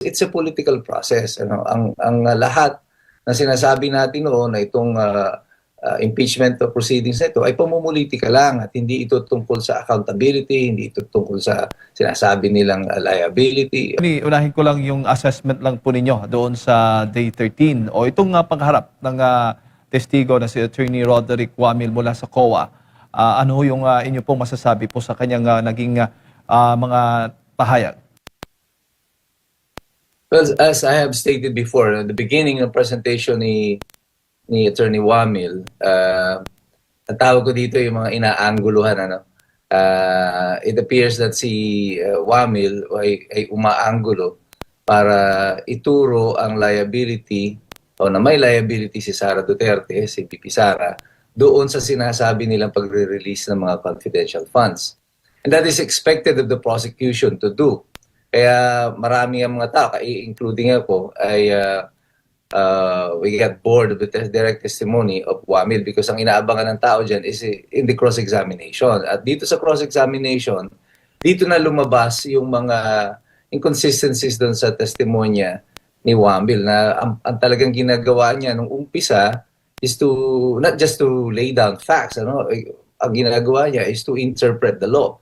it's a political process. Ano? Ang lahat na sinasabi natin noon na itong impeachment proceedings na ito ay pamumulitika lang at hindi ito tungkol sa accountability, hindi ito tungkol sa sinasabi nilang liability. Unahin ko lang yung assessment lang po ninyo doon sa Day 13 o itong pagharap ng testigo na si Attorney Roderick Wamil mula sa COA. Ano yung inyo pong masasabi po sa kanyang naging mga pahayag? Well, as I have stated before, at the beginning ng presentation ni Attorney Wamil, ang tawag ko dito yung mga inaangguluhan. Ano? It appears that si Wamil ay umaanggulo para ituro ang liability o na may liability si Sara Duterte, si VP Sara, doon sa sinasabi nilang pagre-release ng mga confidential funds. And that is expected of the prosecution to do. Kaya marami ang mga tao, including ako, ay we got bored of the direct testimony of Wamil because ang inaabangan ng tao dyan is in the cross-examination. At dito sa cross-examination, dito na lumabas yung mga inconsistencies doon sa testimonya ni Wamil na ang talagang ginagawa niya nung umpisa is to, not just to lay down facts, ano? Ang ginagawa niya is to interpret the law.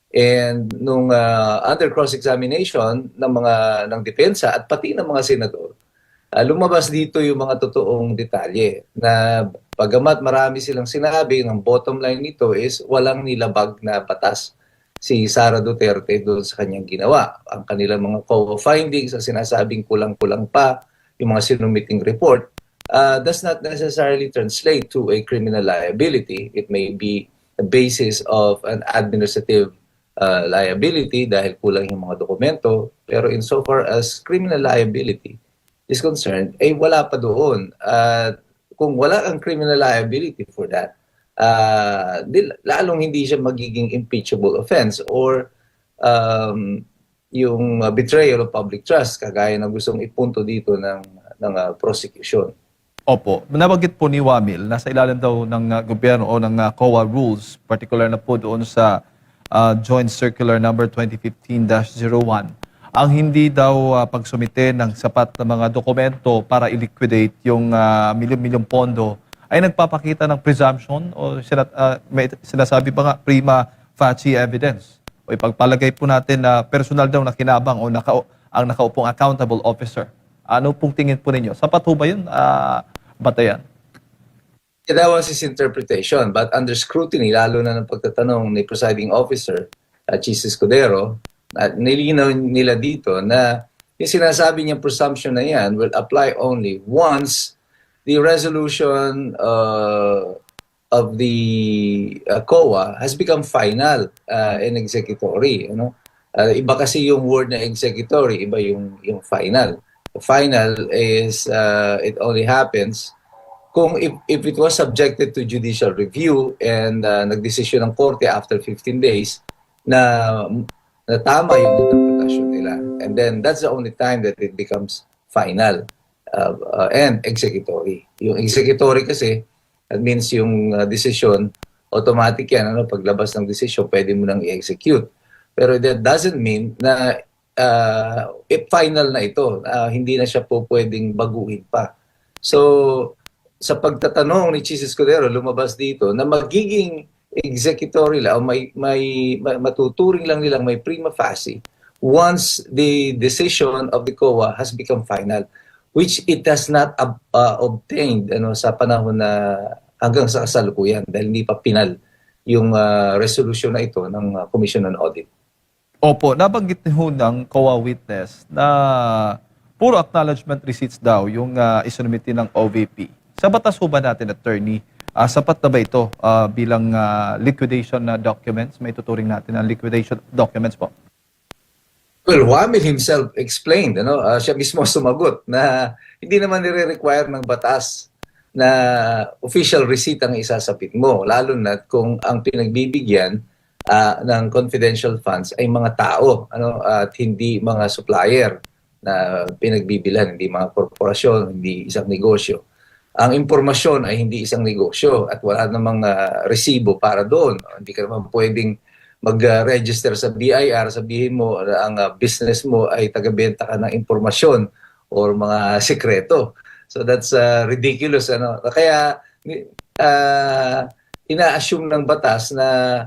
And nung under cross-examination ng depensa at pati ng mga senador, lumabas dito yung mga totoong detalye na bagamat marami silang sinabi, ng bottom line nito is walang nilabag na batas si Sara Duterte doon sa kanyang ginawa. Ang kanilang mga findings sa sinasabing kulang-kulang pa yung mga sinumiting report does not necessarily translate to a criminal liability. It may be a basis of an administrative liability dahil kulang yung mga dokumento, pero insofar as criminal liability is concerned, ay wala pa doon. Kung wala ang criminal liability for that, lalong hindi siya magiging impeachable offense or yung betrayal of public trust, kagaya na gustong ipunto dito ng prosecution. Opo, nabanggit po ni Wamil, nasa ilalim daw ng gobyerno o ng COA rules, particular na po doon sa Joint Circular number 2015-01, ang hindi daw pagsumite ng sapat na mga dokumento para i-liquidate yung milyon-milyong pondo ay nagpapakita ng presumption o may sinasabi pa nga prima facie evidence. O ipagpalagay po natin na personal daw na kinabang o ang nakaupong accountable officer. Ano pong tingin po ninyo? Sapat po ba yun, Batayan? That was his interpretation, but under scrutiny, lalo na ng pagtatanong ni presiding officer, Chis Escudero, nilinaw nila dito na yung sinasabi niyang presumption na yan will apply only once the resolution of the COA has become final and executory. Iba kasi yung word na executory, iba yung final. The final is, it only happens kung if it was subjected to judicial review and nagdesisyon ng korte after 15 days na tama yung interpretasyon nila. And then that's the only time that it becomes final and executory. Yung executory kasi, that means yung decision, automatic yan. Paglabas ng decision, pwede mo nang i-execute. Pero that doesn't mean na if final na ito, hindi na siya po pwedeng baguhin pa. So, sa pagtatanong ni Chis Escudero, lumabas dito na magiging executory lang o may matuturing lang nilang may prima facie once the decision of the COA has become final, which it has not obtained sa panahon na hanggang sa kasalukuyan dahil hindi pa pinal yung resolution na ito ng Commission on Audit. Opo, nabanggit ho ng COA witness na puro acknowledgement receipts daw yung isinumiti ng OVP. Sa batas ho ba natin, attorney, sapat na ba ito bilang liquidation documents? May tuturing natin ang liquidation documents po. Well, Wamil himself explained, siya mismo sumagot na hindi naman nire-require ng batas na official receipt ang isasapit mo, lalo na kung ang pinagbibigyan ng confidential funds ay mga tao at hindi mga supplier na pinagbibilan, hindi mga korporasyon, hindi isang negosyo. Ang impormasyon ay hindi isang negosyo at wala namang resibo para doon. Hindi ka naman pwedeng mag-register sa BIR, sabihin mo na ang business mo ay tagabenta ka ng impormasyon or mga sekreto. So that's ridiculous. Ano? Kaya ina-assume ng batas na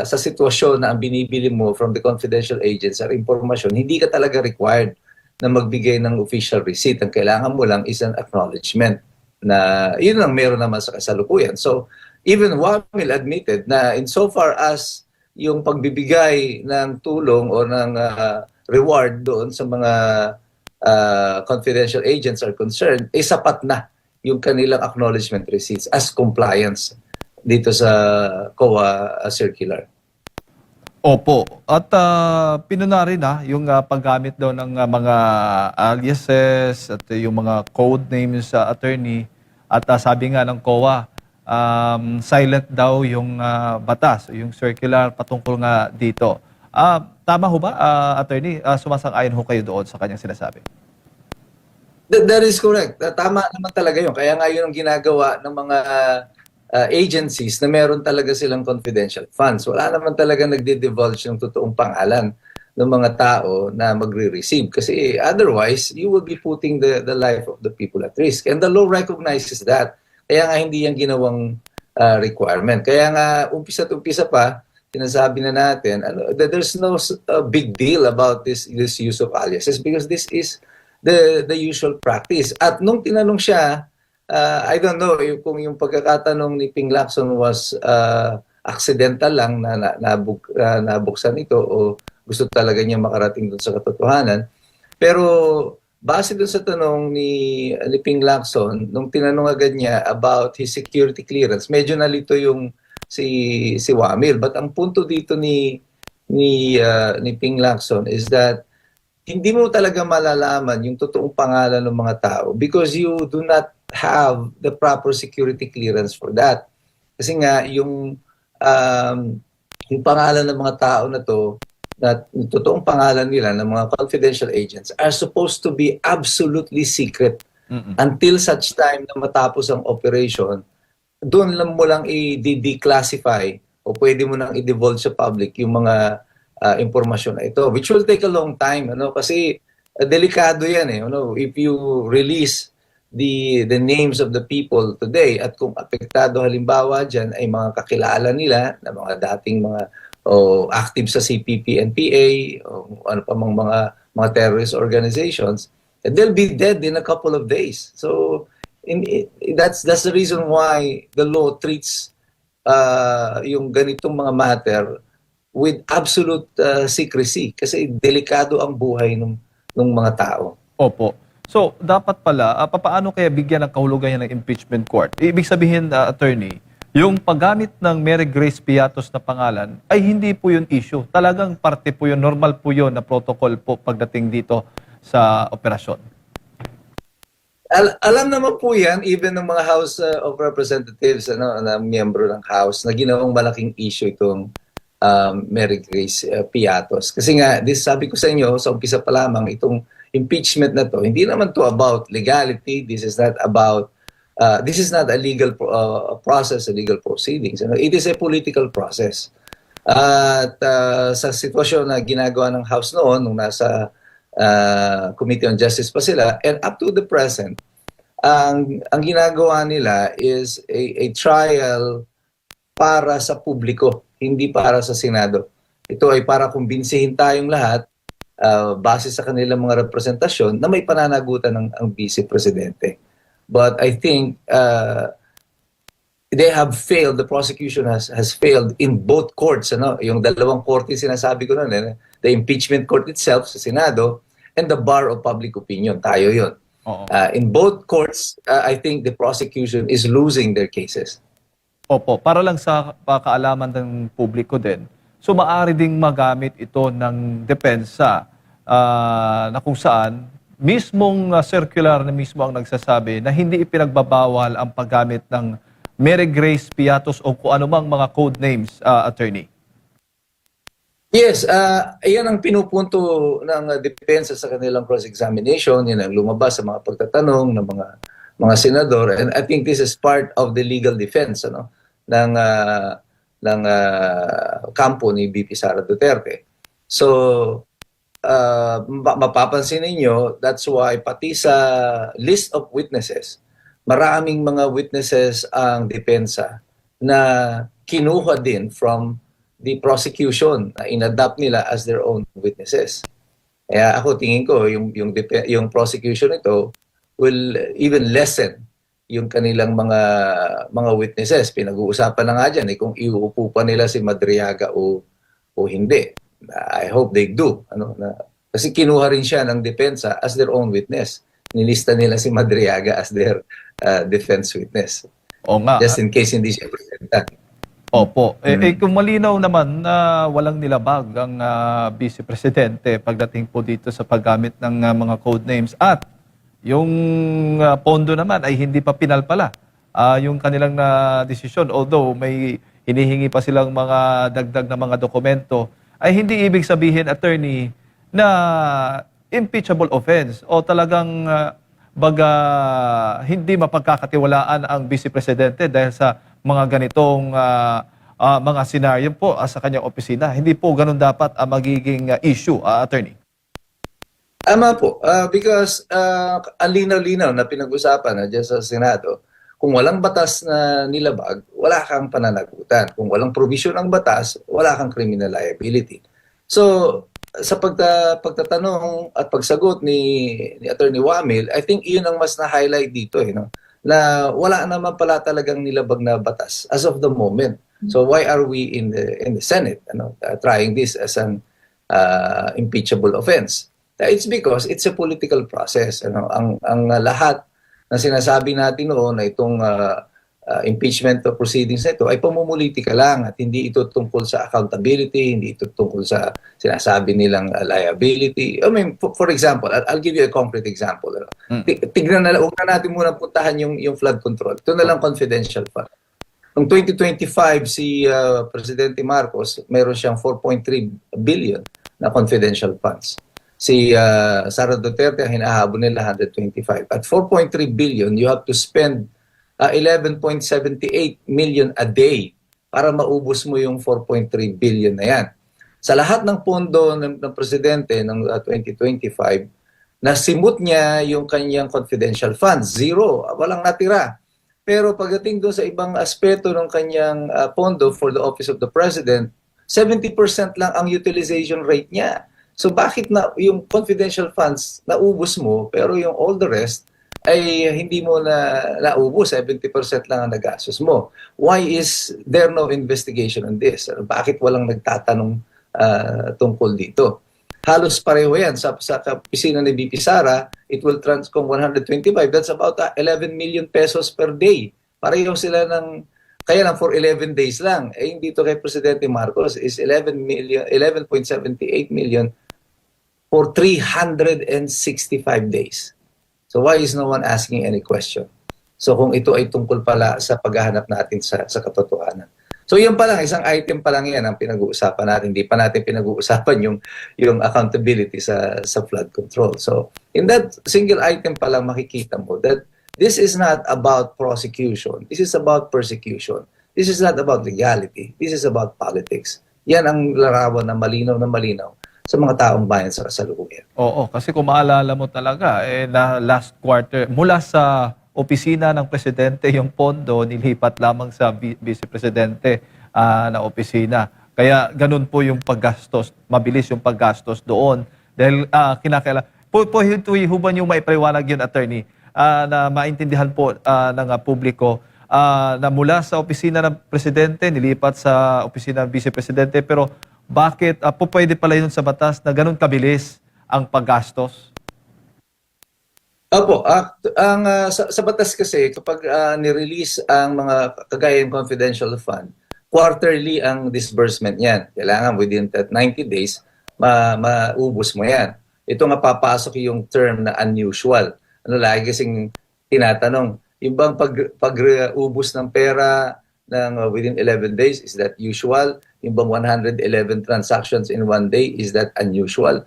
sa sitwasyon na ang binibili mo from the confidential agents or impormasyon, hindi ka talaga required na magbigay ng official receipt. Ang kailangan mo lang is an acknowledgement na yun ang meron naman sa kasalukuyan. So even Wamil admitted na insofar as yung pagbibigay ng tulong o ng reward doon sa mga confidential agents are concerned, sapat na yung kanilang acknowledgement receipts as compliance dito sa COA circular. Opo. At pinuna rin yung paggamit daw ng mga aliases at yung mga code names sa attorney. At sabi nga ng COA, silent daw yung batas, yung circular patungkol nga dito. Tama ho ba, attorney? Sumasang-ayon ho kayo doon sa kanyang sinasabi? That is correct. Tama naman talaga yun. Kaya nga yun ang ginagawa ng mga agencies na meron talaga silang confidential funds. Wala naman talaga nagdi-divulge ng totoong pangalan ng mga tao na magre-receive. Kasi otherwise, you will be putting the life of the people at risk. And the law recognizes that. Kaya nga hindi yan ginawang requirement. Kaya nga umpisa-umpisa pa, sinasabi na natin, there's no big deal about this use of aliases because this is the usual practice. At nung tinanong siya, I don't know kung yung pagkakatanong ni Ping Lacson was accidental lang na nabuksan ito o gusto talaga niya makarating doon sa katotohanan. Pero base doon sa tanong ni Ping Lacson, nung tinanong agad niya about his security clearance, medyo nalito yung si Wamil. But ang punto dito ni Ping Lacson is that hindi mo talaga malalaman yung totoong pangalan ng mga tao because you do not have the proper security clearance for that. Kasi nga, yung pangalan ng mga tao na to, na yung totoong pangalan nila ng mga confidential agents are supposed to be absolutely secret until such time na matapos ang operation. Doon lang mo lang i-declassify o pwede mo nang i-divulge sa public yung mga impormasyon na ito, which will take a long time, kasi delikado yan if you release the names of the people today at kung apektado halimbawa dyan ay mga kakilala nila na mga dating mga active sa CPP, NPA o ano pa mga terrorist organizations, they'll be dead in a couple of days. So that's the reason why the law treats yung ganitong mga matter with absolute secrecy kasi delikado ang buhay ng mga tao. Opo. So, dapat pala, paano kaya bigyan ng kahulugan ng impeachment court? Ibig sabihin, attorney, yung paggamit ng Mary Grace Piatos na pangalan ay hindi po yun issue. Talagang parte po yun, normal po yun na protocol po pagdating dito sa operasyon. Alam naman po yan, even ng mga House of Representatives, na miyembro ng House, na ginawang malaking issue itong Mary Grace Piatos. Kasi nga, sabi ko sa inyo, sa umpisa pa lamang, itong impeachment na to, hindi naman to about legality. This is not about, this is not a legal process, a legal proceedings. It is a political process. At sa sitwasyon na ginagawa ng House noon, nung nasa Committee on Justice pa sila, and up to the present, ang ginagawa nila is a trial para sa publiko, hindi para sa Senado. Ito ay para kumbinsihin tayong lahat base sa kanilang mga representasyon na may pananagutan ang Vice Presidente. But I think they have failed, the prosecution has failed in both courts. Yung dalawang korte sinasabi ko noon, the impeachment court itself sa Senado and the bar of public opinion. Tayo yun. In both courts, I think the prosecution is losing their cases. Opo, para lang sa kaalaman ng publiko din. So maaari ding magamit ito ng depensa na kung saan mismong circular na mismo ang nagsasabi na hindi ipinagbabawal ang paggamit ng Mary Grace Piatos o kung anumang mga code names, attorney. Yes, ayan ang pinupunto ng depensa sa kanilang cross-examination, yan ang lumabas sa mga pagtatanong ng mga senador, and I think this is part of the legal defense ng kampo ni VP Sara Duterte. So, mapapansin ninyo, that's why pati sa list of witnesses, maraming mga witnesses ang depensa na kinuha din from the prosecution na inadapt nila as their own witnesses. Kaya ako tingin ko yung prosecution ito will even lessen yung kanilang mga witnesses. Pinag-uusapan na nga dyan kung iuupo pa nila si Madriaga o hindi. I hope they do. Kasi kinuha rin siya ng depensa as their own witness. Nilista nila si Madriaga as their defense witness. O nga. Just in case hindi siya presenta. Opo. Kung malinaw naman na walang nilabag ang Vice Presidente pagdating po dito sa paggamit ng mga code names at yung pondo naman ay hindi pa pinalpala yung kanilang desisyon. Although may hinihingi pa silang mga dagdag na mga dokumento, ay hindi ibig sabihin, attorney, na impeachable offense o talagang hindi mapagkakatiwalaan ang Vice Presidente dahil sa mga ganitong mga senaryo po sa kanyang opisina. Hindi po ganun dapat ang magiging issue, attorney. Ama po, because ang linaw-linaw na pinag-usapan dyan sa Senado, kung walang batas na nilabag, wala kang pananagutan. Kung walang provision ng batas, wala kang criminal liability. So, sa pagtatanong at pagsagot ni Attorney Wamil, I think iyon ang mas na-highlight dito, na wala naman pala talagang nilabag na batas as of the moment. So why are we in the Senate trying this as an impeachable offense? It's because it's a political process. Ang lahat na sinasabi natin noon na itong impeachment proceedings na ito ay pamumulitika lang at hindi ito tungkol sa accountability, hindi ito tungkol sa sinasabi nilang liability. I mean, for example, I'll give you a concrete example. Tignan na, huwag na natin muna puntahan yung flood control. Ito na lang confidential fund. Noong 2025, si Presidente Marcos, mayroon siyang 4.3 billion na confidential funds. Si Sara Duterte, ang hinahabol nila 125. At 4.3 billion, you have to spend 11.78 million a day para maubos mo yung 4.3 billion na yan. Sa lahat ng pondo ng Presidente ng 2025, nasimut niya yung kanyang confidential funds. Zero. Walang natira. Pero pagdating doon sa ibang aspeto ng kanyang pondo for the Office of the President, 70% lang ang utilization rate niya. So bakit na yung confidential funds naubos mo pero yung all the rest ay hindi mo na naubos, 70% lang ang nagastos mo? Why is there no investigation on this? Bakit walang nagtatanong tungkol dito? Halos pareho yan. Sa opisina ni VP Sara, it will kung 125, that's about 11 million pesos per day. Pareho sila kaya lang for 11 days lang. Yung dito kay Presidente Marcos is 11.78 million for 365 days. So why is no one asking any question? So kung ito ay tungkol pala sa paghahanap natin sa katotohanan. So yun pa lang, isang item pa lang yan ang pinag-uusapan natin. Hindi pa natin pinag-uusapan yung accountability sa flood control. So in that single item pa lang makikita mo that this is not about prosecution. This is about persecution. This is not about legality. This is about politics. Yan ang larawan na malinaw sa mga taong bayan sa kasalukuyan. Oo, kasi kung maalala mo talaga, na last quarter, mula sa opisina ng Presidente, yung pondo nilipat lamang sa Vice Presidente na opisina. Kaya ganun po yung paggastos, mabilis yung paggastos doon. Dahil kinakailangan, huban yung maipaliwanag yun, attorney, na maintindihan po ng publiko, na mula sa opisina ng Presidente, nilipat sa opisina ng Vice Presidente, pero bakit pwede pala yun sa batas na ganun kabilis ang paggastos? Opo, sa batas kasi kapag nirelease ang mga kagaya ng confidential fund, quarterly ang disbursement niyan. Kailangan within that 90 days, maubos mo yan. Ito nga papasok yung term na unusual. Lagi kasing tinatanong, yung bang pag-ubos ng pera ng within 11 days, is that usual? Yung bang 111 transactions in one day, is that unusual?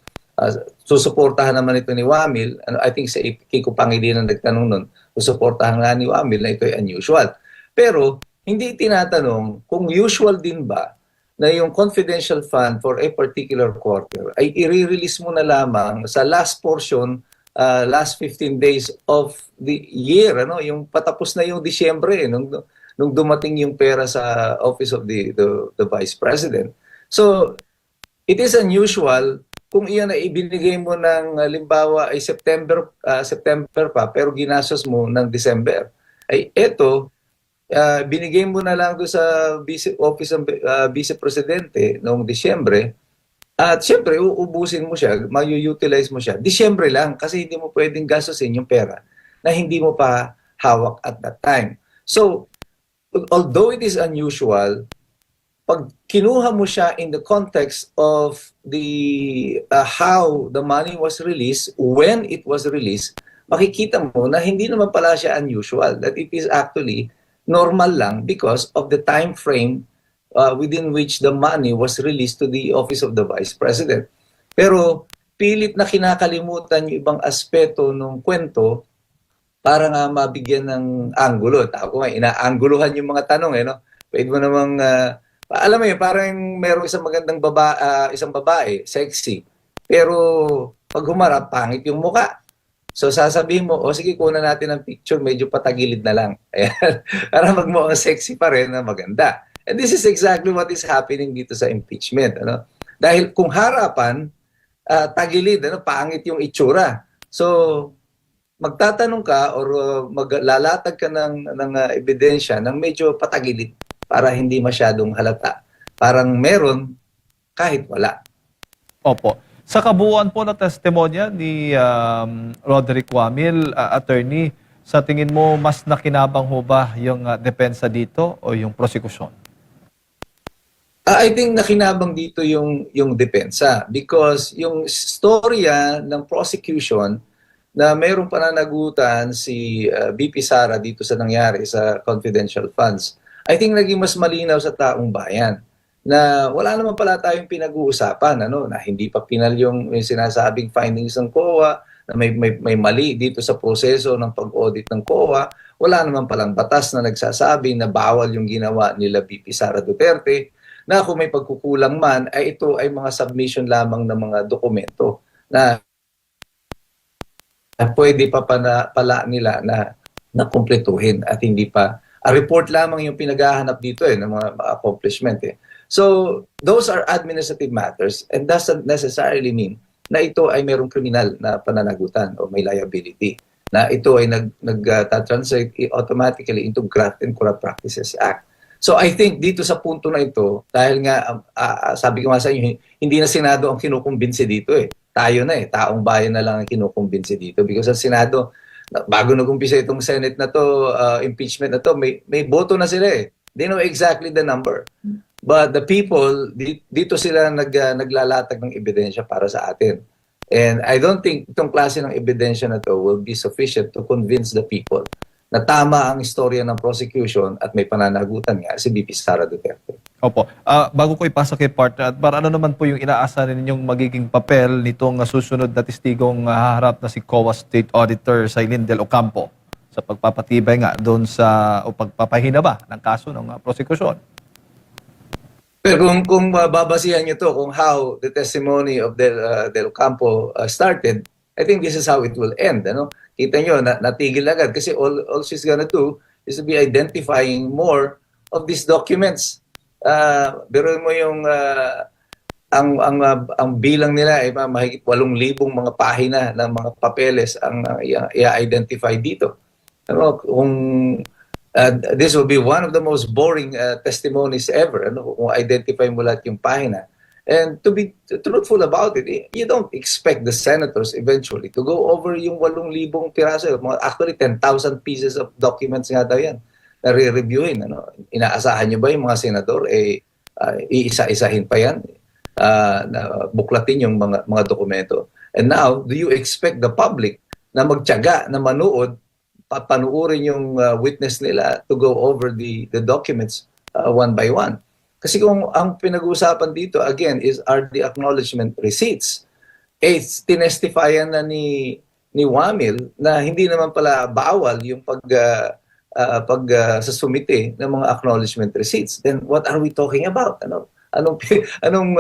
Susuportahan naman ito ni Wamil. I think sa Kiko Pangilinan nagtanong nun, susuportahan nga ni Wamil na ito ay unusual. Pero hindi tinatanong kung usual din ba na yung confidential fund for a particular quarter ay i-release mo na lamang sa last portion, last 15 days of the year, ano, yung patapos na yung Disyembre, nung dumating yung pera sa office of the Vice President. So, it is unusual kung iyan ay ibinigay mo ng halimbawa ay September pa pero ginastos mo ng December. Ay eto, binigay mo na lang doon sa office ng Vice Presidente noong Disyembre at syempre uubusin mo siya, mayu-utilize mo siya. Disyembre lang kasi hindi mo pwedeng gastusin yung pera na hindi mo pa hawak at that time. So, although it is unusual, pag kinuha mo siya in the context of the how the money was released, when it was released, makikita mo na hindi naman pala siya unusual, that it is actually normal lang because of the time frame within which the money was released to the office of the Vice President. Pero pilit na kinakalimutan yung ibang aspeto ng kwento para nga mabigyan ng anggulo. Tako nga, inaangguluhan yung mga tanong, no? Pwede mo namang alam mo yun, parang merong isang babae, sexy. Pero pag humarap, pangit yung muka. So sasabihin mo, sige, kunan natin ang picture, medyo patagilid na lang. Ayan. Para magmukhang sexy pa rin na maganda. And this is exactly what is happening dito sa impeachment. Ano? Dahil kung harapan, tagilid, pangit yung itsura. So magtatanong ka or maglalatag ka ng ebidensya ng medyo patagilid para hindi masyadong halata. Parang meron kahit wala. Opo. Sa kabuuan po na testimonya ni Roderick Wamil, attorney, sa tingin mo mas nakinabang ho ba yung depensa dito o yung prosekusyon? I think nakinabang dito yung depensa because yung storya ng prosecution na mayroong pananagutan si BP Sara dito sa nangyari sa confidential funds, I think naging mas malinaw sa taong bayan na wala naman pala tayong pinag-uusapan, na hindi pa pinal yung sinasabing findings ng COA, na may mali dito sa proseso ng pag-audit ng COA. Wala naman palang batas na nagsasabi na bawal yung ginawa nila BP Sara Duterte, na kung may pagkukulang man, ay ito ay mga submission lamang ng mga dokumento na pwede pa pala nila na kumpletuhin at hindi pa a report lamang yung pinaghahanap dito ng mga accomplishment. So, those are administrative matters and doesn't necessarily mean na ito ay merong kriminal na pananagutan o may liability. Na ito ay nag-translate automatically into Graft and Corrupt Practices Act. So, I think dito sa punto na ito, dahil nga, sabi ko nga sa inyo, hindi na Senado ang kinukumbinsi dito Tayo na taong bayan na lang ang kinukumbinsi dito because ang Senado, bago nag-umpisa itong Senate na to, impeachment na to, may boto na sila They know exactly the number. But the people, dito sila naglalatag ng ebidensya para sa atin. And I don't think itong klase ng ebidensya na to will be sufficient to convince the people na tama ang istorya ng prosecution at may pananagutan nga si BP Sara Duterte. Opo. Bago ko ipasa kay partner, at ano naman po yung inaasahan ninyong magiging papel nitong susunod na testigong haharap na si COA State Auditor Sailin Del Ocampo sa pagpapatibay nga doon sa o pagpapahina ba ng kaso ng prosekusyon? Pero kung babasihan niyo to kung how the testimony of Del Ocampo started, I think this is how it will end. Kita nyo, natigil agad kasi all she's gonna do is to be identifying more of these documents. Pero mo yung ang bilang nila ay mahigit 8,000 mga pahina ng mga papeles ang i-identify dito. Kung this will be one of the most boring testimonies ever. Kung identify mo lahat yung pahina. And to be truthful about it, you don't expect the senators eventually to go over yung 8,000 piraso. Actually, 10,000 pieces of documents nga daw yan na re-reviewin. Inaasahan nyo ba yung mga senador, iisa-isahin pa yan, na buklatin yung mga dokumento. And now, do you expect the public na magtiyaga, na manood, panuorin yung witness nila to go over the documents one by one? Kasi kung ang pinag-uusapan dito, again, are the acknowledgement receipts. Tinestifyan na ni Wamil na hindi naman pala bawal yung sa sumite ng mga acknowledgement receipts, then what are we talking about? Anong anong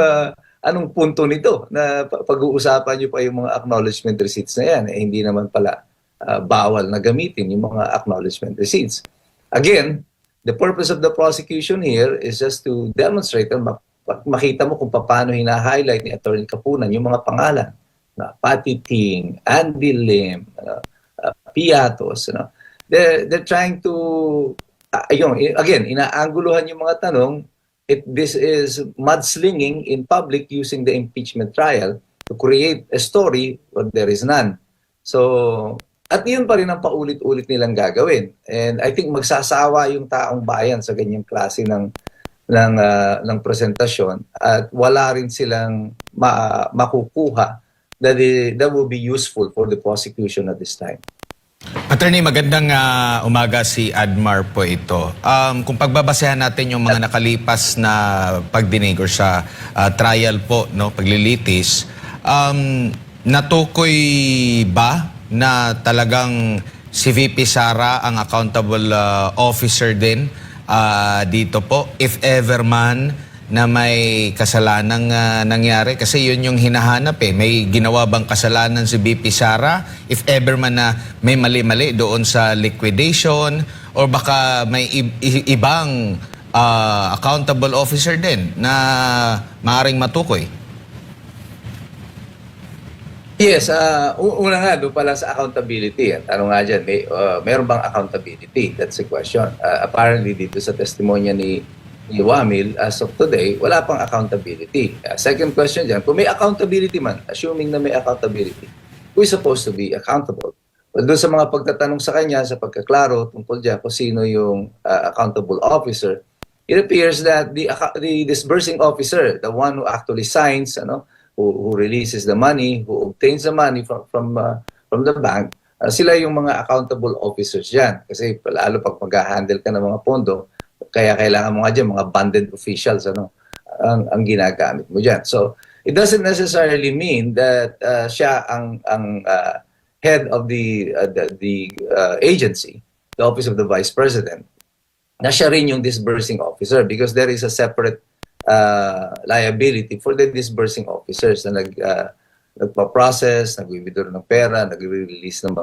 anong punto nito na pag-uusapan niyo pa yung mga acknowledgement receipts na yan? Hindi naman pala bawal na gamitin yung mga acknowledgement receipts. Again, the purpose of the prosecution here is just to demonstrate and makita mo kung paano hina-highlight ni Attorney Kapunan yung mga pangalan na Patty Ting, Andy Lim, Piatos. They're trying to, again, inaangguluhan yung mga tanong. This is mudslinging in public using the impeachment trial to create a story when there is none. So, at yun pa rin ang paulit-ulit nilang gagawin. And I think magsasawa yung taong bayan sa ganyang klase ng presentasyon at wala rin silang makukuha that will be useful for the prosecution at this time. Attorney, magandang umaga, si Admar po ito. Kung pagbabasehan natin yung mga nakalipas na pagdinig or sa trial po, no, paglilitis, natukoy ba na talagang si VP Sara ang accountable officer din dito po, if ever man na may kasalanang nangyari? Kasi yun yung hinahanap eh. May ginawa bang kasalanan si VP Sara? If ever man na may mali-mali doon sa liquidation, or baka may ibang accountable officer din na maaaring matukoy? Yes, una nga doon pala sa accountability. Tanong nga dyan, meron bang accountability? That's the question. Apparently dito sa testimonya ni Wamil, as of today, wala pang accountability. Second question dyan, kung may accountability man, assuming na may accountability, who is supposed to be accountable? Well, doon sa mga pagtatanong sa kanya, sa pagkaklaro tungkol dyan kung sino yung accountable officer, it appears that the disbursing officer, the one who actually signs, who releases the money, who obtains the money from the bank, sila yung mga accountable officers dyan. Kasi lalo pag mag-handle ka ng mga pondo, kaya kailangan mo nga dyan, mga banded officials ang ginagamit mo dyan. So, it doesn't necessarily mean that siya ang head of the agency, the Office of the Vice President, na siya rin yung disbursing officer, because there is a separate liability for the disbursing officers na nagpa-process, nag-withdraw ng pera, nag-release ng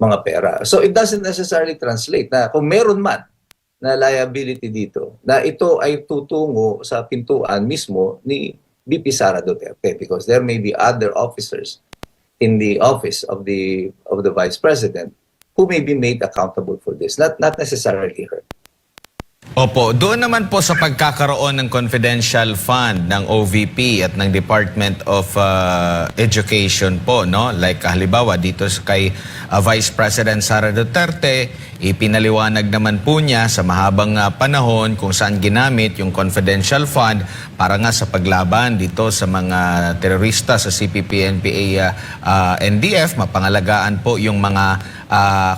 mga pera. So, it doesn't necessarily translate na kung meron man na liability dito, na ito ay tutungo sa pintuan mismo ni VP Sara Duterte, because there may be other officers in the office of the Vice President who may be made accountable for this, not necessarily her. Opo, doon naman po sa pagkakaroon ng confidential fund ng OVP at ng Department of Education po, no? Like halimbawa dito kay Vice President Sara Duterte, ipinaliwanag naman po niya sa mahabang panahon kung saan ginamit yung confidential fund para nga sa paglaban dito sa mga terorista sa CPP, NPA, NDF, mapangalagaan po yung mga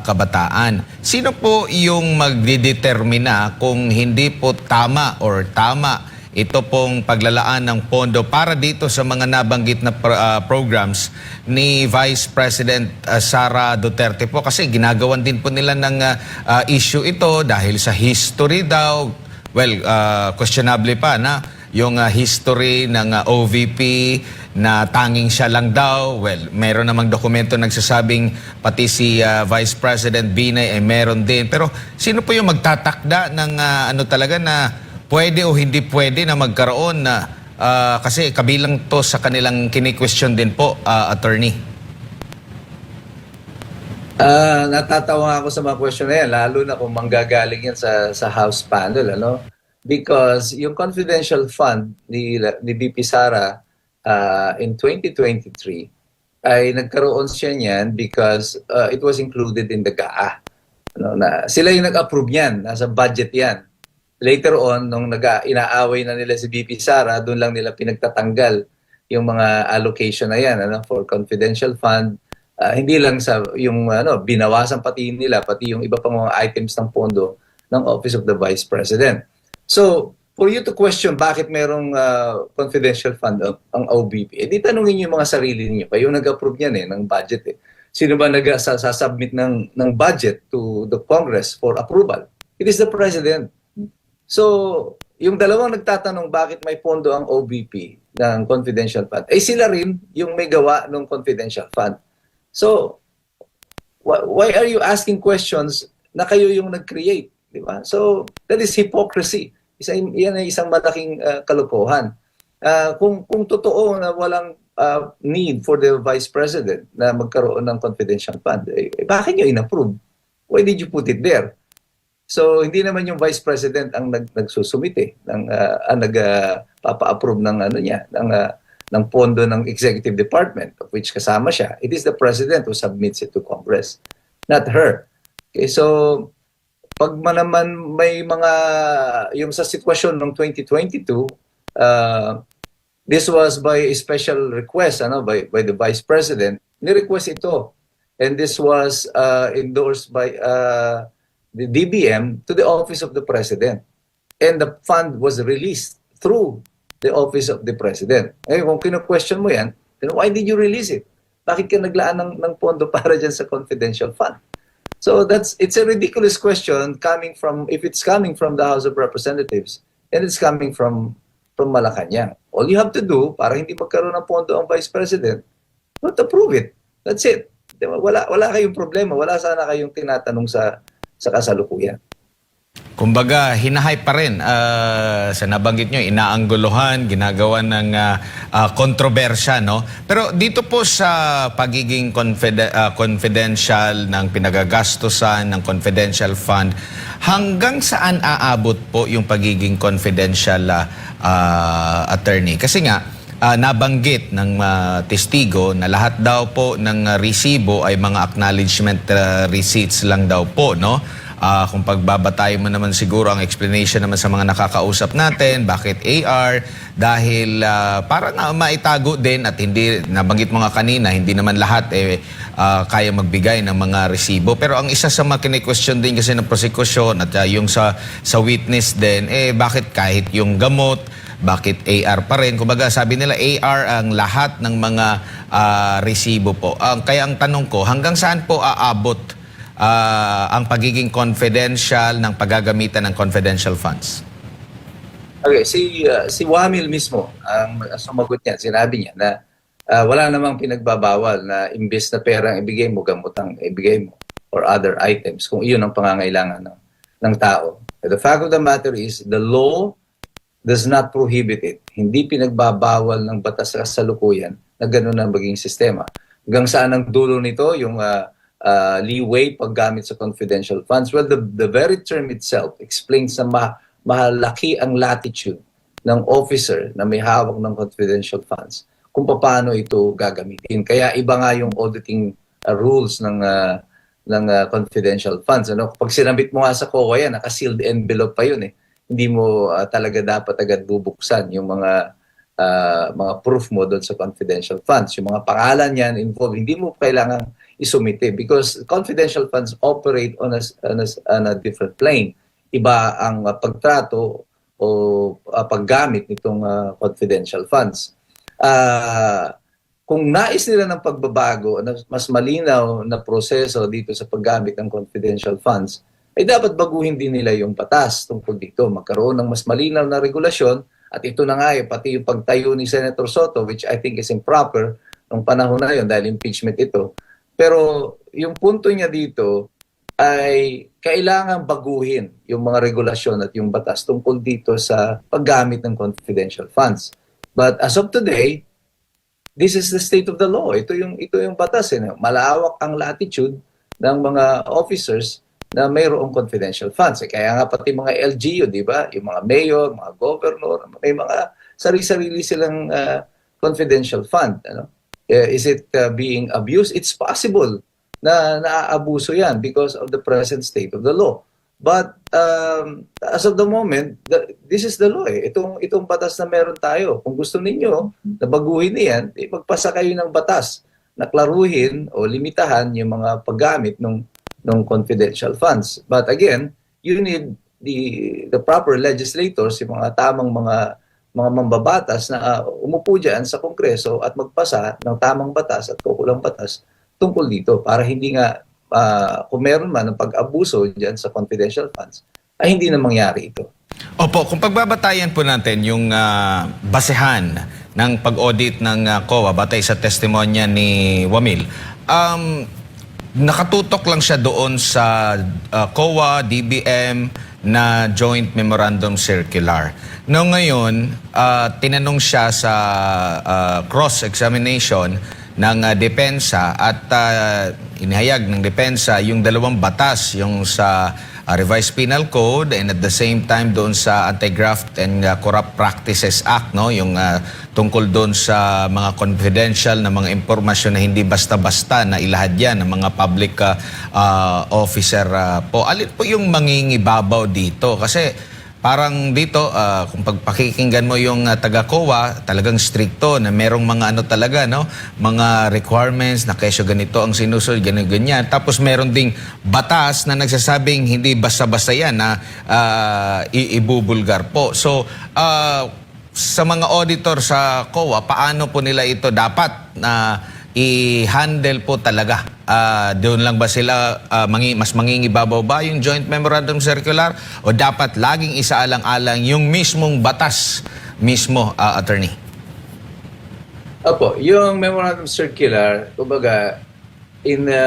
kabataan. Sino po yung magdidetermina kung hindi po tama ito pong paglalaan ng pondo para dito sa mga nabanggit na programs ni Vice President Sara Duterte po? Kasi ginagawan din po nila ng issue ito dahil sa history daw. Well, questionable pa na yung history ng OVP na tanging siya lang daw. Well, meron namang dokumento nagsasabing pati si Vice President Binay ay meron din. Pero sino po yung magtatakda ng talaga na pwede o hindi pwede na magkaroon na kasi kabilang to sa kanilang kini-question din po, attorney? Natatawa ako sa mga question na yan, lalo na kung manggagaling yan sa House panel, because yung confidential fund ni VP Sara in 2023 ay nagkaroon siya niyan because it was included in the GAA. Na sila yung nag-approve niyan, nasa budget yan. Later on, nung inaaway na nila si VP Sara, doon lang nila pinagtatanggal yung mga allocation na yan for confidential fund. Hindi lang sa yung binawasan pati nila, pati yung iba pang mga items ng pondo ng Office of the Vice President. So, for you to question bakit merong confidential fund ang OVP, di tanungin niyo yung mga sarili niyo. Kayo nag-approve yan ng budget . Sino ba sasubmit ng budget to the Congress for approval? It is the President. So, yung dalawang nagtatanong bakit may pondo ang OVP ng confidential fund, eh sila rin yung may gawa ng confidential fund. So, why are you asking questions na kayo yung nag-create? Di ba? So, that is hypocrisy. Yan ay isang malaking kalokohan. Kung totoo na walang need for the Vice President na magkaroon ng confidential fund, bakit nyo in-approve? Why did you put it there? So, hindi naman yung Vice President ang nagsusumite, ang nagpapa-approve ng ng pondo ng Executive Department, of which kasama siya. It is the President who submits it to Congress, not her. Okay, so, pag naman may mga, yung sa sitwasyon ng 2022, this was by a special request by the Vice President, ni-request ito. And this was endorsed by the DBM to the Office of the President. And the fund was released through the Office of the President. Ngayon, kung kino-question mo yan, then why did you release it? Bakit ka naglaan ng pondo para dyan sa confidential fund? So it's a ridiculous question if it's coming from the House of Representatives and it's coming from Malacanang. All you have to do para hindi magkaroon ng pondo ang Vice President, not approve it. That's it. Wala kayong problema. Wala sana kayong tinatanong sa kasalukuyan. Kumbaga, hinahype pa rin sa nabanggit nyo, inaangguluhan, ginagawa ng kontrobersya, no? Pero dito po sa pagiging confidential ng pinagagastusan ng confidential fund, hanggang saan aabot po yung pagiging confidential attorney? Kasi nga, nabanggit ng testigo na lahat daw po ng resibo ay mga acknowledgement receipts lang daw po, no? Kung pagbabatayin mo naman siguro ang explanation naman sa mga nakakausap natin, bakit AR? Dahil para nga maitago din at hindi, nabanggit mo nga kanina, hindi naman lahat kaya magbigay ng mga resibo. Pero ang isa sa mga kine-question din kasi ng prosecution at yung sa witness din, bakit kahit yung gamot, bakit AR pa rin? Kumbaga sabi nila AR ang lahat ng mga resibo po. Kaya ang tanong ko, hanggang saan po aabot ang pagiging confidential ng paggagamitan ng confidential funds? Okay, si Wamil mismo, ang sumagot niya, sinabi niya na wala namang pinagbabawal na imbes na perang ibigay mo, gamotang ibigay mo, or other items, kung iyon ang pangangailangan ng tao. The fact of the matter is, the law does not prohibit it. Hindi pinagbabawal ng batas sa kasalukuyan na gano'n ang maging sistema. Hanggang saan ang dulo nito, yung leeway paggamit sa confidential funds? Well, the very term itself explains na mahalaki ang latitude ng officer na may hawak ng confidential funds kung paano ito gagamitin. Kaya iba nga yung auditing rules ng confidential funds. Pag sinabit mo nga sa COA yan, naka-sealed envelope pa yun. Hindi mo talaga dapat agad bubuksan yung mga proof mo doon sa confidential funds. Yung mga pangalan yan involved, hindi mo kailangan isumite because confidential funds operate on a different plane. Iba ang pagtrato o paggamit nitong confidential funds. Kung nais nila ng pagbabago, mas malinaw na proseso dito sa paggamit ng confidential funds, ay dapat baguhin din nila yung batas tungkol dito. Magkaroon ng mas malinaw na regulasyon at ito na nga pati yung pagtayo ni Senator Soto, which I think is improper nung panahon na yun dahil impeachment ito. Pero yung punto niya dito ay kailangan baguhin yung mga regulasyon at yung batas tungkol dito sa paggamit ng confidential funds. But as of today, this is the state of the law. Ito yung batas. Malawak ang latitude ng mga officers na mayroong confidential funds. Kaya nga pati mga LGU, di ba? Yung mga mayor, mga governor, may mga sarili-sarili silang confidential fund. Is it being abused? It's possible na naaabuso yan because of the present state of the law. But as of the moment, this is the law. Itong batas na meron tayo. Kung gusto ninyo na baguhin niyan, magpasa kayo ng batas na klaruhin o limitahan yung mga paggamit ng confidential funds. But again, you need the proper legislators, yung mga tamang mga mambabatas na umupo dyan sa Kongreso at magpasa ng tamang batas at kukulang batas tungkol dito para hindi nga kung meron man ng pag-abuso dyan sa confidential funds, ay hindi na mangyari ito. Opo, kung pagbabatayan po natin yung basehan ng pag-audit ng COA batay sa testimonya ni Wamil, nakatutok lang siya doon sa COA, DBM na Joint Memorandum Circular. No, ngayon, tinanong siya sa cross-examination ng depensa at inihayag ng depensa yung dalawang batas, yung sa Revised Penal Code and at the same time doon sa Anti-Graft and Corrupt Practices Act, no, yung tungkol doon sa mga confidential na mga impormasyon na hindi basta-basta na ilahad yan ng mga public officer po. Alin po yung mangingibabaw dito? Kasi parang dito, kung pagpakikinggan mo yung taga-COA, talagang stricto na merong mga ano talaga, no? Mga requirements na kesyo ganito ang sinusunod, ganyan. Tapos meron ding batas na nagsasabing hindi basta-basta yan na ibubulgar po. So, sa mga auditor sa COA, paano po nila ito dapat na i-handle po talaga? Doon lang ba sila mas mangingibabaw ba yung Joint Memorandum Circular o dapat laging isaalang-alang yung mismong batas mismo, attorney? Opo, yung Memorandum Circular, kumbaga, in the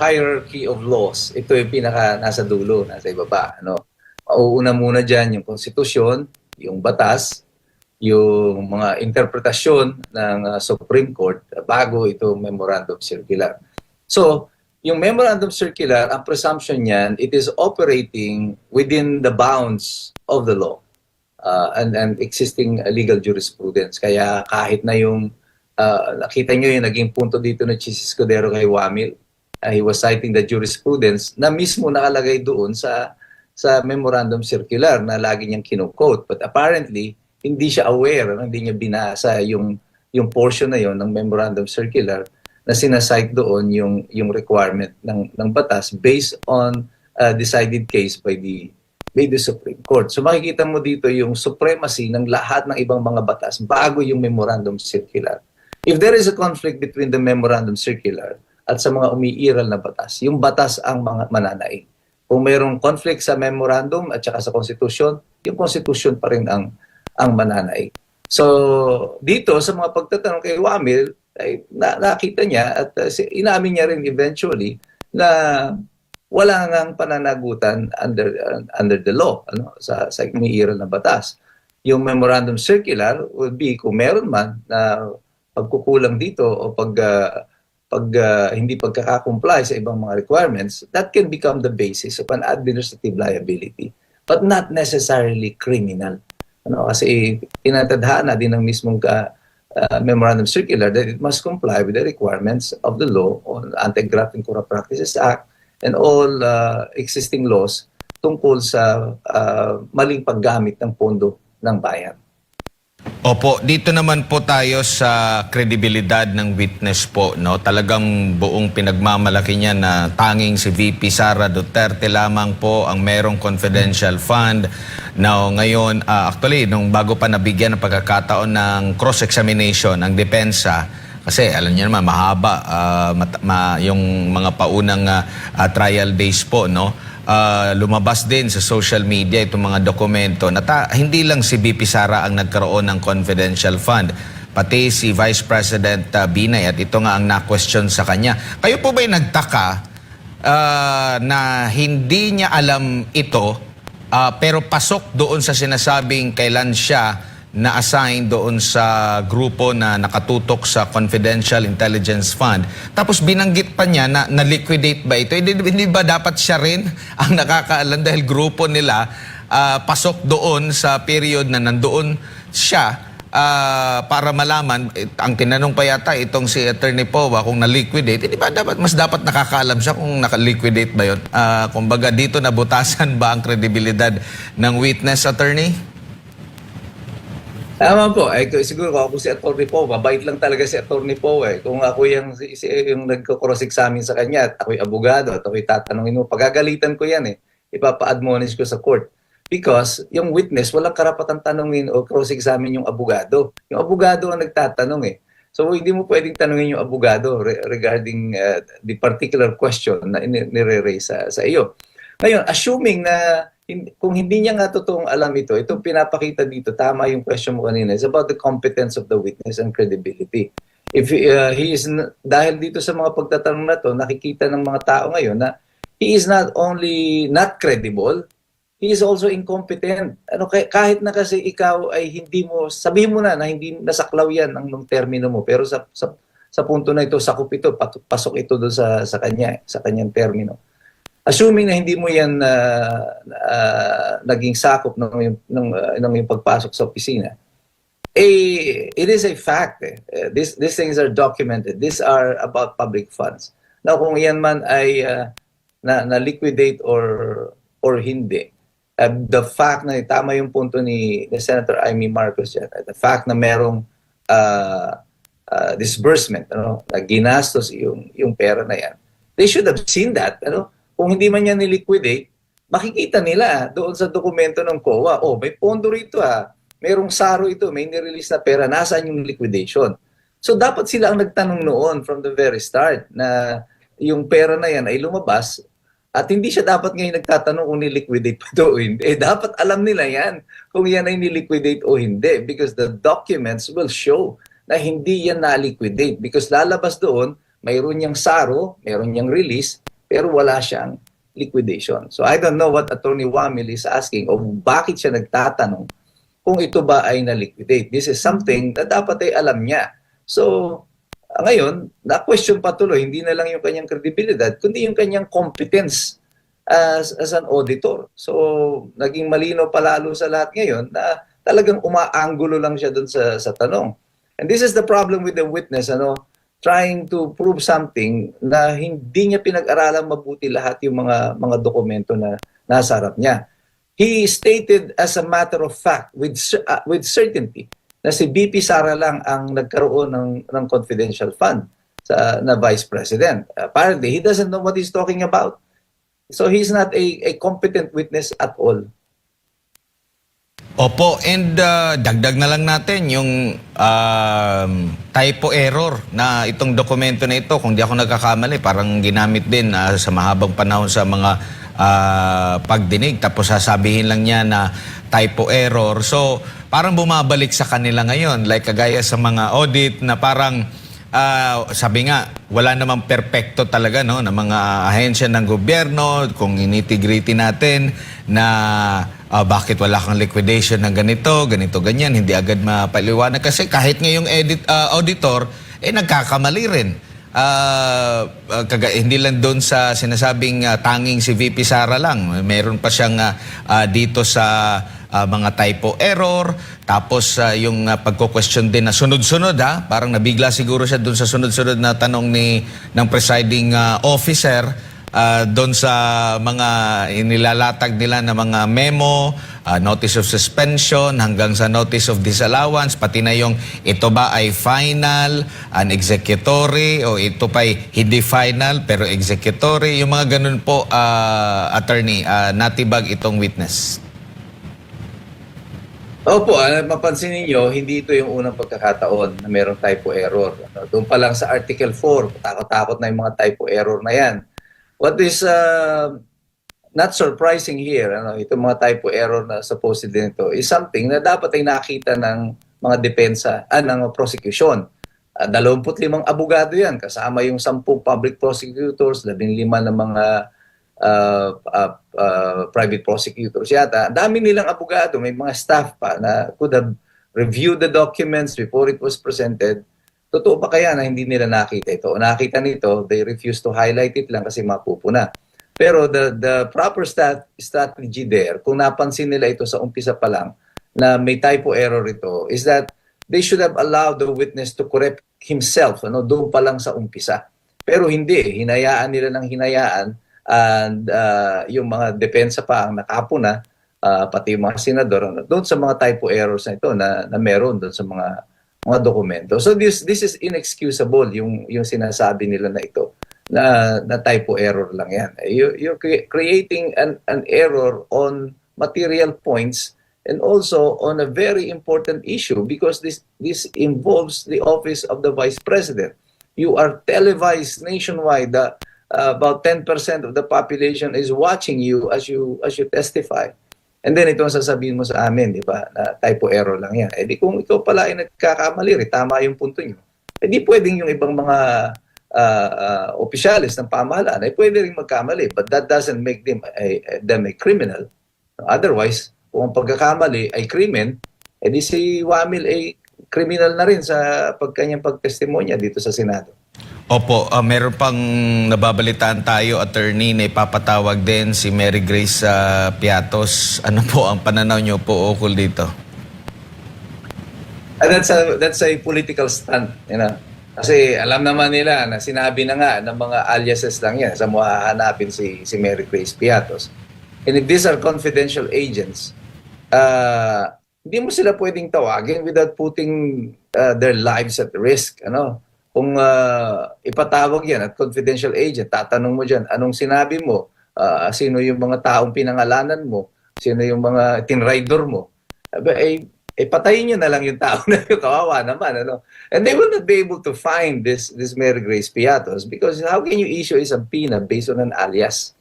hierarchy of laws, ito yung pinaka nasa dulo, nasa ibaba. Ano? Mauuna muna dyan yung konstitusyon, yung batas, yung mga interpretasyon ng Supreme Court bago ito Memorandum Circular. So, yung Memorandum Circular, ang presumption niyan, it is operating within the bounds of the law and existing legal jurisprudence. Kaya kahit na yung, nakita nyo yung naging punto dito ng Chis Escudero kay Wamil, he was citing the jurisprudence na mismo nakalagay doon sa Memorandum Circular na lagi niyang kino-quote. But apparently, hindi siya aware, hindi niya binasa yung portion na yon ng Memorandum Circular na sinasite doon yung requirement ng batas based on a decided case by the Supreme Court. So makikita mo dito yung supremacy ng lahat ng ibang mga batas bago yung Memorandum Circular. If there is a conflict between the Memorandum Circular at sa mga umiiral na batas, yung batas ang mga mananaig. Kung mayroong conflict sa Memorandum at saka sa Constitution, yung Constitution pa rin ang mananaig. So, dito sa mga pagtatanong kay Wamil, ay nakita niya at inamin niya rin eventually na wala ngang pananagutan under the law sa umiiral na batas. Yung Memorandum Circular would be kung meron man na pagkukulang dito o hindi pagkakakomply sa ibang mga requirements, that can become the basis of an administrative liability, but not necessarily criminal. Kasi tinatadhana din ng mismong Memorandum Circular that it must comply with the requirements of the law on Anti-Graft and Corrupt Practices Act and all existing laws tungkol sa maling paggamit ng pondo ng bayan. Opo, dito naman po tayo sa kredibilidad ng witness po, no? Talagang buong pinagmamalaki niya na tanging si VP Sara Duterte lamang po ang merong confidential fund. Now, ngayon, actually, nung bago pa nabigyan ng pagkakataon ng cross-examination ang depensa, kasi alam niyo naman, mahaba yung mga paunang trial days po, no? Lumabas din sa social media itong mga dokumento na hindi lang si BP Sara ang nagkaroon ng confidential fund, pati si Vice President Binay, at ito nga ang na-question sa kanya. Kayo po ba'y nagtaka na hindi niya alam ito pero pasok doon sa sinasabing kailan siya na-assign doon sa grupo na nakatutok sa Confidential Intelligence Fund. Tapos binanggit pa niya na na-liquidate ba ito? Hindi ba dapat siya rin ang nakakaalam dahil grupo nila pasok doon sa period na nandoon siya para malaman? Ang tinanong pa yata itong si Attorney Powa kung na-liquidate, hindi ba mas dapat nakakaalam siya kung naka-liquidate ba yun? Kumbaga dito nabutasan ba ang kredibilidad ng witness, Attorney? Tama po. Siguro ako si Atty. Poe, mabait lang talaga si Atty. Poe. Kung ako yung nagko-cross-examine sa kanya at ako'y abogado at ako'y tatanungin mo, pagagalitan ko yan Ipapa-admonish ko sa court. Because yung witness, walang karapatang tanungin o cross-examine yung abogado. Yung abogado ang nagtatanong So hindi mo pwedeng tanungin yung abogado regarding the particular question na nire-raise sa iyo. Ngayon, assuming na kung hindi niya nga totoong alam itong pinapakita dito, tama yung question mo kanina, it's about the competence of the witness and credibility. If dahil dito sa mga pagtatanong na to, nakikita ng mga tao ngayon na he is not only not credible, he is also incompetent. Kahit na kasi ikaw ay hindi mo, sabihin mo na hindi nasaklaw yan ng termino mo, pero sa punto na ito, sakop ito, pasok ito doon sa kanyang termino. Assuming na hindi mo yan naging sakop ng yung pagpasok sa opisina, it is a fact. These things are documented. These are about public funds. Now, kung yan man ay na-liquidate or hindi, the fact na tama yung punto ni Senator Amy Marcos yan, the fact na merong disbursement, na ginastos yung pera na yan, they should have seen that. Kung hindi man yan niliquidate, makikita nila doon sa dokumento ng COA, may pondo rito merong saro ito, may nirelease na pera, nasaan yung liquidation? So dapat sila ang nagtanong noon from the very start na yung pera na yan ay lumabas at hindi siya dapat ngayon nagtatanong kung niliquidate pa ito o hindi. Dapat alam nila yan kung yan ay niliquidate o hindi because the documents will show na hindi yan na-liquidate because lalabas doon, mayroon niyang saro, mayroon niyang release, pero wala siyang liquidation. So I don't know what Attorney Wamil is asking o bakit siya nagtatanong kung ito ba ay na-liquidate. This is something na dapat ay alam niya. So, ngayon, na-question pa tuloy, hindi na lang yung kanyang credibility, kundi yung kanyang competence as an auditor. So, naging malino palalo sa lahat ngayon na talagang umaanggulo lang siya dun sa tanong. And this is the problem with the witness, trying to prove something na hindi niya pinag-aralan mabuti lahat yung mga dokumento na nasa harap niya. He stated as a matter of fact, with certainty, na si BP Sara lang ang nagkaroon ng confidential fund na Vice President. Apparently, he doesn't know what he's talking about. So he's not a competent witness at all. Opo, and dagdag na lang natin yung typo error na itong dokumento na ito, kung di ako nagkakamali, parang ginamit din sa mahabang panahon sa mga pagdinig, tapos sasabihin lang niya na typo error. So, parang bumabalik sa kanila ngayon, like kagaya sa mga audit na parang sabi nga, wala namang perpekto talaga na mga ahensya ng gobyerno, kung integrity natin na bakit wala kang liquidation ng ganito, ganyan, hindi agad mapaliwanag. Kasi kahit ngayong auditor, nagkakamali rin. Hindi lang doon sa sinasabing tanging si VP Sara lang. Meron pa siyang dito sa mga typo error. Tapos yung pagko-question din na sunod-sunod, parang nabigla siguro siya doon sa sunod-sunod na tanong ng presiding officer doon sa mga inilalatag nila na mga memo, notice of suspension, hanggang sa notice of disallowance, pati na yung ito ba ay final, an executory, o ito pa ay hindi final pero executory, yung mga ganun po, attorney, natibag itong witness. Opo, mapansin niyo hindi ito yung unang pagkakataon na mayroong typo error. Doon pa lang sa Article 4, takot-takot na yung mga typo error na yan. What is not surprising here, itong mga typo error na supposedly nito, is something na dapat ay nakita ng mga depensa, ng prosecution. 25 abogado yan, kasama yung 10 public prosecutors, 15 na mga private prosecutors yata. Dami nilang abogado, may mga staff pa na could have reviewed the documents before it was presented. Totoo ba kaya na hindi nila nakita ito? O nakita nito, they refuse to highlight it lang kasi mapupuna. Pero the proper strategy there, kung napansin nila ito sa umpisa pa lang, na may typo error ito, is that they should have allowed the witness to correct himself, doon pa lang sa umpisa. Pero hindi, hinayaan nila ng hinayaan, and yung mga depensa pa ang nakapuna, pati yung mga senador, doon sa mga typo errors na ito na meron doon sa mga dokumento. So this is inexcusable yung sinasabi nila na ito na typo error lang yan. You're creating an error on material points and also on a very important issue because this involves the office of the Vice President. You are televised nationwide. About 10% of the population is watching you as you testify. And then itong sasabihin mo sa amin, di ba, na typo error lang yan. Eh di kung ikaw pala ay nagkakamali, tama yung punto nyo. Eh di pwedeng yung ibang mga opisyalis ng pamahalaan ay pwede rin magkamali. But that doesn't make them a criminal. Otherwise, kung ang pagkakamali ay krimen, eh di si Wamil ay criminal na rin sa kanyang pagtestimonya dito sa Senado. Opo, meron pang nababalitaan tayo, attorney, na ipapatawag din si Mary Grace Piatos. Ano po ang pananaw niyo po ukol dito? That's a political stunt, you know. Kasi alam naman nila na sinabi na nga ng mga aliases lang yan sa hahanapin si Mary Grace Piatos. And if these are confidential agents, hindi mo sila pwedeng tawagin without putting their lives at risk, ano? Kung ipatawag yan at confidential agent, tatanong mo dyan, anong sinabi mo? Sino yung mga taong pinangalanan mo? Sino yung mga tinrider mo? Patayin nyo na lang yung tao na yung kawawa naman. Ano? And they will not be able to find this Mary Grace Piatos because how can you issue a subpoena based on an alias?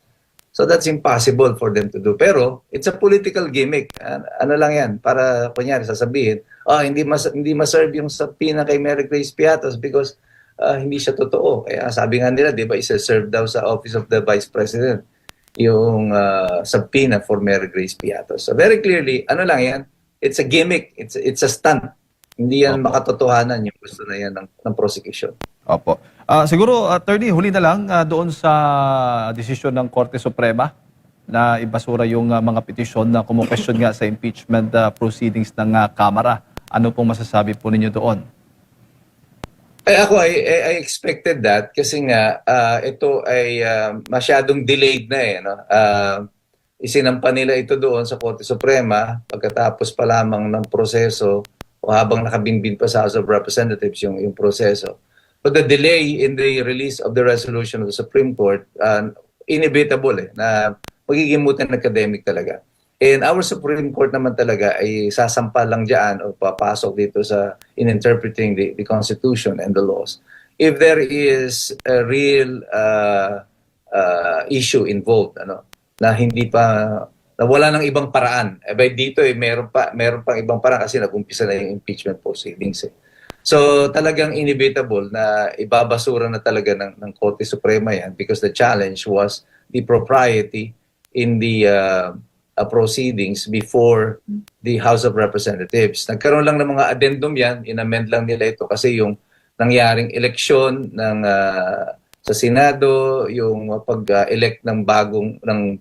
So that's impossible for them to do. Pero it's a political gimmick. Ano lang yan, para kunyari sasabihin, hindi ma-serve yung subpoena kay Mary Grace Piatos because hindi siya totoo. Kaya sabi nga nila, di ba, isa-serve daw sa Office of the Vice President yung subpoena for Mary Grace Piatos. So very clearly, ano lang yan, it's a gimmick, it's a stunt. Hindi yan makatotohanan yung gusto na yan ng prosecution. Opo. Siguro, attorney, huli na lang doon sa desisyon ng Korte Suprema na ibasura yung mga petisyon na kumukesyon nga sa impeachment proceedings ng Kamara. Ano pong masasabi po ninyo doon? I expected that kasi nga ito ay masyadong delayed na eh. No? Isinampa nila ito doon sa Korte Suprema pagkatapos pa lamang ng proseso o habang nakabinbin pa sa House of Representatives yung proseso. But the delay in the release of the resolution of the Supreme Court, inevitable na magiging moot and academic talaga. And our Supreme Court naman talaga ay sasampa lang dyan o papasok dito in interpreting the Constitution and the laws. If there is a real issue involved, na hindi pa, na wala ng ibang paraan. Dito meron pang ibang paraan kasi nag-umpisa na yung impeachment proceedings. So talagang inevitable na ibabasura na talaga ng Korte Suprema yan because the challenge was the propriety in the proceedings before the House of Representatives. Nagkaroon lang ng mga addendum yan, inamend lang nila ito kasi yung nangyaring eleksyon sa Senado, yung pag-elect ng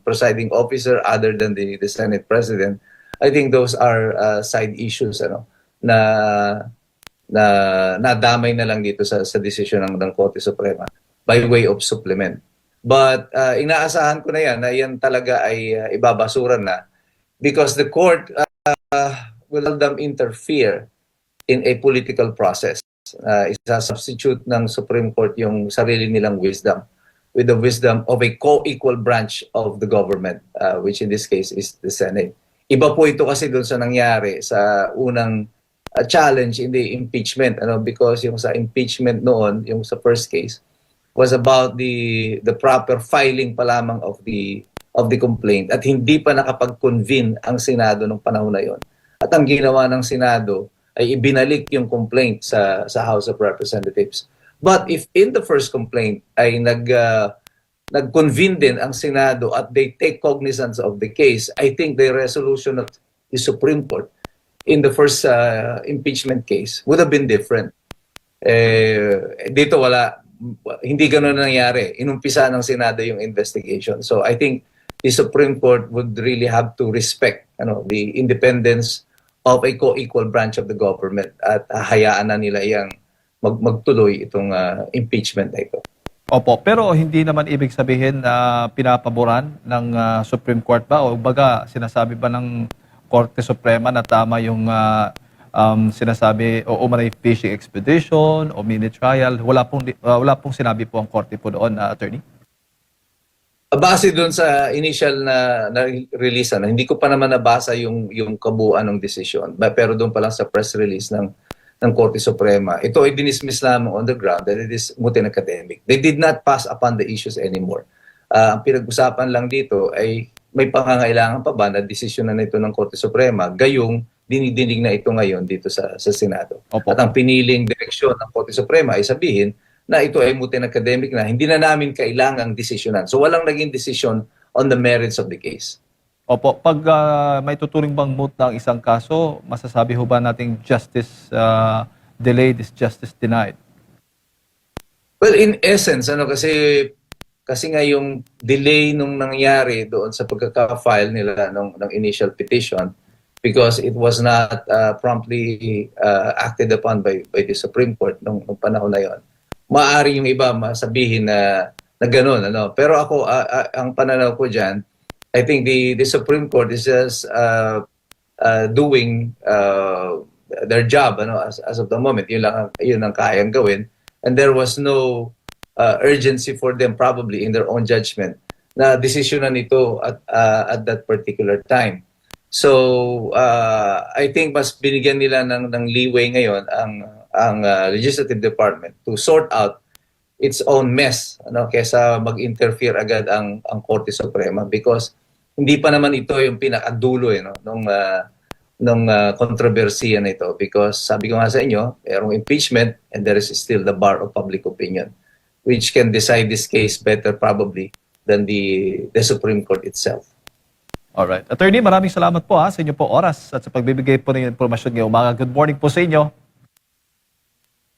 presiding officer other than the Senate President, I think those are side issues na nadamay na lang dito sa desisyon ng Korte Suprema by way of supplement. But inaasahan ko na yan talaga ay ibabasura na because the court will them interfere in a political process. Isa-substitute ng Supreme Court yung sarili nilang wisdom with the wisdom of a co-equal branch of the government, which in this case is the Senate. Iba po ito kasi doon sa nangyari sa unang challenge in the impeachment, because yung sa impeachment noon, yung sa first case, was about the proper filing pa lamang of the complaint at hindi pa nakapag-convene ang Senado nung panahon na yon. At ang ginawa ng Senado ay ibinalik yung complaint sa House of Representatives. But if in the first complaint ay nag-convene din ang Senado at they take cognizance of the case, I think the resolution of the Supreme Court in the first impeachment case would have been different. Dito hindi ganoon nangyari. Inumpisa ng Senado yung investigation. So I think the Supreme Court would really have to respect the independence of a co-equal branch of the government at hayaan na nila yang magtuloy itong impeachment na ito. Opo, pero hindi naman ibig sabihin na pinapaboran ng Supreme Court ba o baga sinasabi ba ng Korte Suprema na tama yung sinasabi o umanay fishing expedition o mini trial? Wala pong sinabi po ang Korte po doon, attorney? Base doon sa initial na release, hindi ko pa naman nabasa yung kabuuan ng desisyon. Pero doon pa lang sa press release ng Korte Suprema, ito ay dinismiss lamang on the ground that it is moot and academic. They did not pass upon the issues anymore. Ang pinag-usapan lang dito ay may pangangailangan pa ba na desisyon na ito ng Korte Suprema, gayong dinidinig na ito ngayon dito sa Senado. Opo. At ang piniling direksyon ng Korte Suprema ay sabihin na ito ay moot and academic na hindi na namin kailangang desisyonan. So walang naging desisyon on the merits of the case. Opo, pag may tuturing bang moot na ang isang kaso, masasabi ho ba nating justice delayed is justice denied? Well, in essence, kasi nga yung delay nung nangyari doon sa pagkaka-file nila ng initial petition because it was not promptly acted upon by the Supreme Court nung panahon na yon. Maaari yung iba masabihin na gano'n, Pero ako, ang pananaw ko diyan, I think the Supreme Court is just doing their job as of the moment. Yun ang kayang gawin. And there was no urgency for them probably in their own judgment na desisyonan ito at that particular time. So I think mas binigyan nila ng leeway ngayon ang Legislative Department to sort out its own mess kaysa mag-interfere agad ang Korte Suprema because hindi pa naman ito yung pinakadulo nung kontrobersiya na ito because sabi ko nga sa inyo, mayroong impeachment and there is still the bar of public opinion which can decide this case better probably than the Supreme Court itself. Alright. Attorney, maraming salamat po sa inyo po oras at sa pagbibigay po ng impormasyon ngayong umaga. Good morning po sa inyo.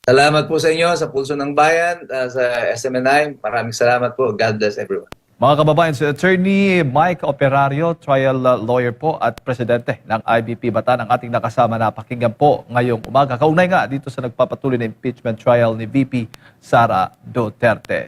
Salamat po sa inyo sa Pulso ng Bayan, sa SMNI. Maraming salamat po. God bless everyone. Mga kababayan, si Attorney Mike Operario, trial lawyer po at presidente ng IBP Bataan, ang ating nakasama na pakinggan po ngayong umaga. Kaugnay nga dito sa nagpapatuloy na impeachment trial ni VP Sara Duterte.